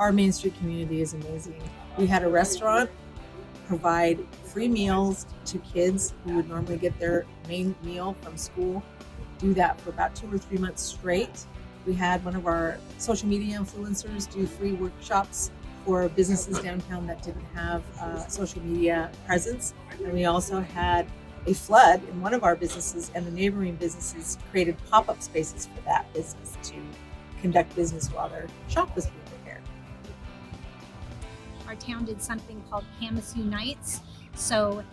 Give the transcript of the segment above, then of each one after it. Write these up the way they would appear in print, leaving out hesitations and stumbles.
Our Main Street community is amazing. We had a restaurant provide free meals to kids who would normally get their main meal from school, do that for about 2 or 3 months straight. We had one of our social media influencers do free workshops for businesses downtown that didn't have social media presence. And we also had a flood in one of our businesses, and the neighboring businesses created pop-up spaces for that business to conduct business while their shop was being repaired. Our town did something called Camas Unites. So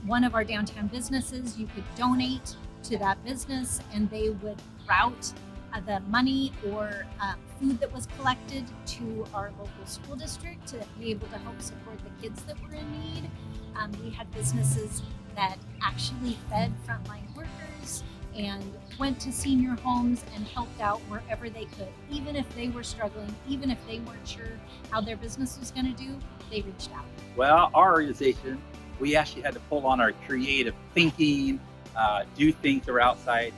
one of our downtown businesses, you could donate to that business and they would route the money or food that was collected to our local school district to be able to help support the kids that were in need. We had businesses that actually fed frontline workers and went to senior homes and helped out wherever they could. Even if they were struggling, even if they weren't sure how their business was going to do, they reached out. Well, our organization, we actually had to pull on our creative thinking, do things that are outside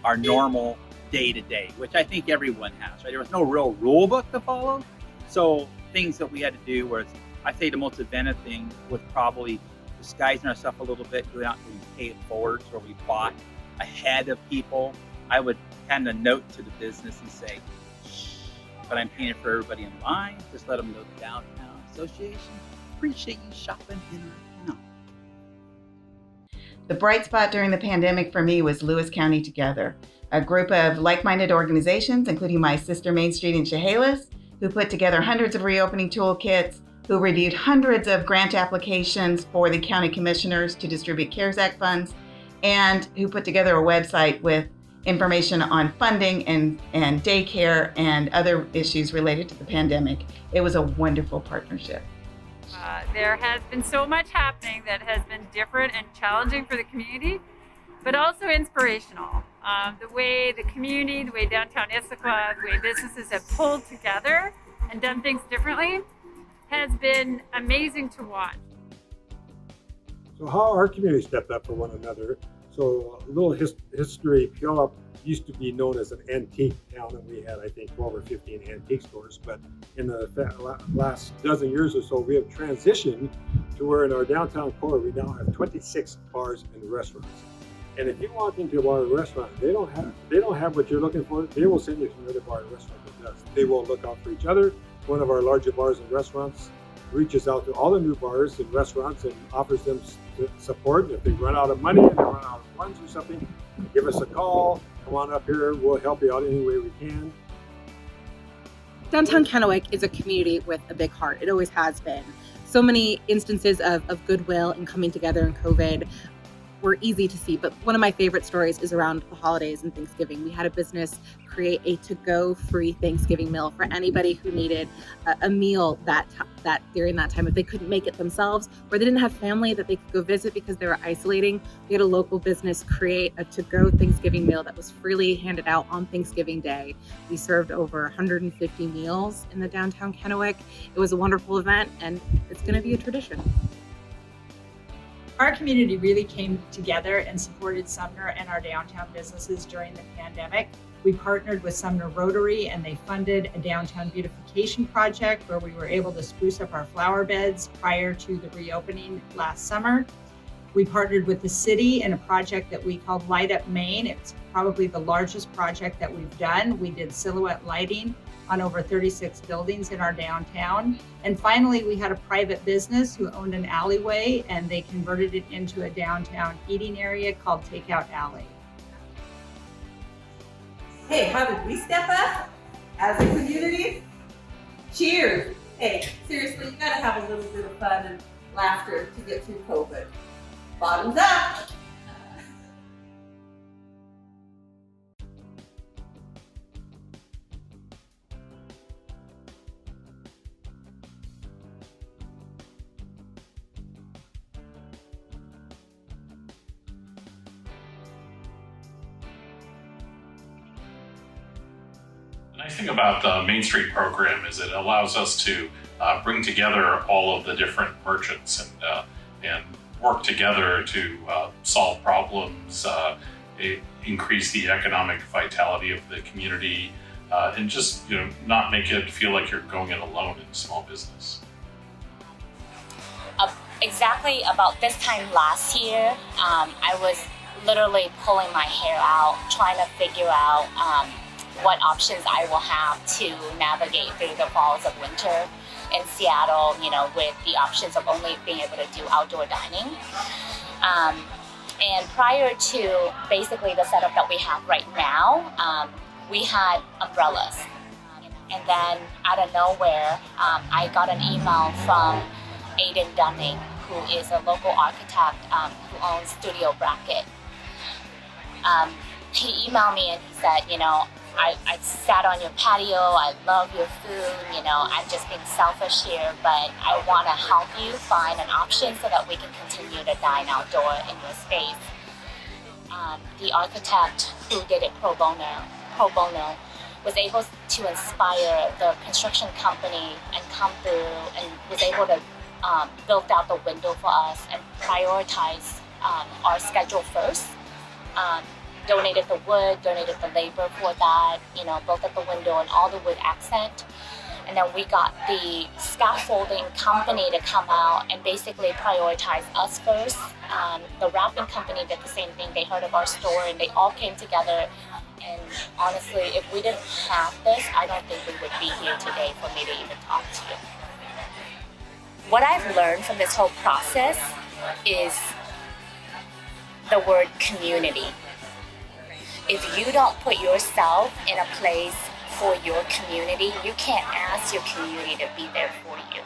our normal day-to-day, which I think everyone has, right? There was no real rule book to follow. So things that we had to do was, I say the most inventive thing was probably disguising ourselves a little bit, going out and pay it forward, where we bought ahead of people. I would hand a note to the business and say, shh, but I'm paying it for everybody in line. Just let them know the Downtown Association appreciate you shopping in our town. The bright spot during the pandemic for me was Lewis County Together, a group of like-minded organizations, including my sister Main Street in Chehalis, who put together hundreds of reopening toolkits, who reviewed hundreds of grant applications for the county commissioners to distribute CARES Act funds, and who put together a website with information on funding and daycare and other issues related to the pandemic. It was a wonderful partnership. There has been so much happening that has been different and challenging for the community, but also inspirational. The way the community, the way downtown Issaquah, the way businesses have pulled together and done things differently has been amazing to watch. So how our community stepped up for one another. So a little history, Puyallup used to be known as an antique town, and we had, I think, 12 or 15 antique stores. But in the last dozen years or so, we have transitioned to where in our downtown core, we now have 26 bars and restaurants. And if you walk into a bar or restaurant, they don't have what you're looking for, they will send you to another bar or restaurant that does. They will look out for each other. One of our larger bars and restaurants reaches out to all the new bars and restaurants and offers them support. If they run out of money and they run out of funds or something, give us a call. Come on up here. We'll help you out any way we can. Downtown Kennewick is a community with a big heart. It always has been. So many instances of goodwill and coming together in COVID were easy to see, but one of my favorite stories is around the holidays and Thanksgiving. We had a business create a to-go free Thanksgiving meal for anybody who needed a meal that during that time if they couldn't make it themselves or they didn't have family that they could go visit because they were isolating. We had a local business create a to-go Thanksgiving meal that was freely handed out on Thanksgiving Day. We served over 150 meals in the downtown Kennewick. It was a wonderful event, and it's going to be a tradition. Our community really came together and supported Sumner and our downtown businesses during the pandemic. We partnered with Sumner Rotary and they funded a downtown beautification project where we were able to spruce up our flower beds prior to the reopening last summer. We partnered with the city in a project that we called Light Up Main. It's probably the largest project that we've done. We did silhouette lighting on over 36 buildings in our downtown. And finally, we had a private business who owned an alleyway and they converted it into a downtown eating area called Takeout Alley. Hey, how did we step up as a community? Cheers. Hey, seriously, you gotta have a little bit of fun and laughter to get through COVID. Bottoms up. The nice thing about the Main Street program is it allows us to bring together all of the different merchants and work together to solve problems, increase the economic vitality of the community, and just not make it feel like you're going it alone in a small business. Exactly about this time last year, I was literally pulling my hair out, trying to figure out what options I will have to navigate through the falls of winter in Seattle, with the options of only being able to do outdoor dining. And prior to basically the setup that we have right now, we had umbrellas. And then out of nowhere, I got an email from Aidan Dunning, who is a local architect who owns Studio Bracket. He emailed me and he said, I sat on your patio, I love your food, I'm just being selfish here, but I want to help you find an option so that we can continue to dine outdoor in your space. The architect who did it pro bono was able to inspire the construction company and come through and was able to build out the window for us and prioritize our schedule first. Donated the wood, donated the labor for that, built up the window and all the wood accent. And then we got the scaffolding company to come out and basically prioritize us first. The wrapping company did the same thing. They heard of our store and they all came together. And honestly, if we didn't have this, I don't think we would be here today for me to even talk to you. What I've learned from this whole process is the word community. If you don't put yourself in a place for your community, you can't ask your community to be there for you.